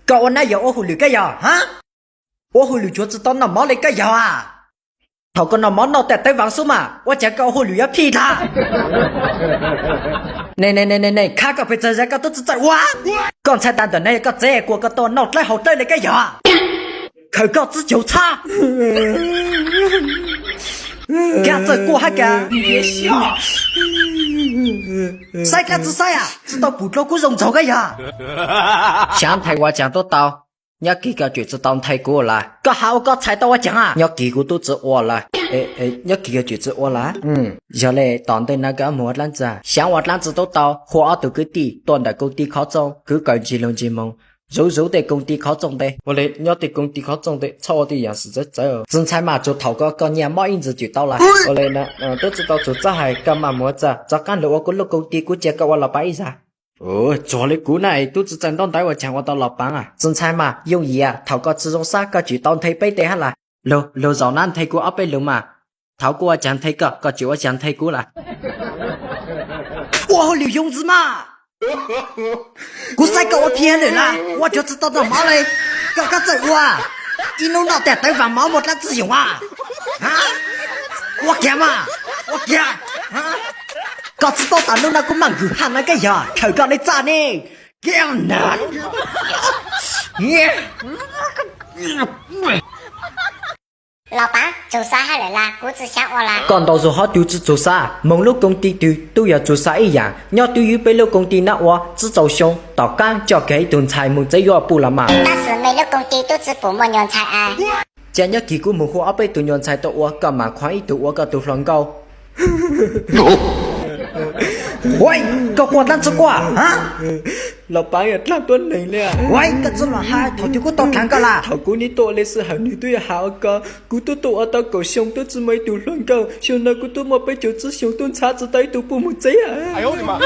cậu anh ấy giờ ô hù lử cái giờ hả ô hù lử chúa chỉ tao nằm mó lên cái giờ à thầu con nằm mó nó tẹt tay vàng xuống mà ô chả cậu hù lử ấp thi thà này khác cậu phải chơi ra cậu tức chạy quá con sai tan tuần này cậu dễ của cậu tôi nọt lại hậu tơi lên cái giờ khởi cậu chỉ chịu cha cái chơi của hai cái sai cái gì sai à chỉ tao bụt lô cũng dùng cháu cái giờ chẳng thấy qua chẳng tốt tao nhớ kỹ cái chuyện tao thấy của là có hao có chạy tao chẳng à nhớ kỹ của tôi chỉ ủa là nhớ kỹ cái chuyện chỉ ủa là giờ này tao đây nó cái một lần ra sáng một lần tốt tao hoa từ cái tỷ toàn đại công ty khó trông cứ cái gì lòng gì mong rủ để công ty khó trông đây我嘞nhớ để công ty khó trông đấy超的也是这人才嘛就头个年毛印子就到了我嘞呢都知道就这还干嘛么子这干了我个工地估计个我老板一下做的股này都只真当带我讲我到老板啊人才嘛用意啊头个自动杀个就当推背的哈啦lâu giờ nan thấy của ấp bên luôn mà thảo của chẳng thấy có chịu chẳng thấy của là wow liệu dùng gì màกูใส่กับว่าเพี้ยนเลยล่ะว่าจะจะต้องมาเลยก็จะว่าอีนู้นเอาแต่ไต้หวันมาหมดแล้วจะอยู่ว่าฮะว่าแกมาว่าแกฮะก็จะต้องตามนู้นนะกูมั่งคือหันนะก็อย่าเธอก็ได้จ้านี่แกนั่นเนี่ย老板，做啥还来啦？股子想我啦。còn đầu số họ tiêu chỉ做啥mong lúc công ty tiêu tôi要做啥一样要对于被lúc công ty那我只做凶到干叫给顿财梦这要不了嘛但是每个工地都只部门人才啊。这样几股门户阿被顿人才到我干嘛快一度我个都乱搞喂个关单吃瓜啊老板也烂多人了喂个这么嗨头就给我倒谈个啦头股你多的是好你都要好个股都多到狗熊都只没都乱搞熊那股都没被九只熊顿叉子带都不木贼啊哎呦我的妈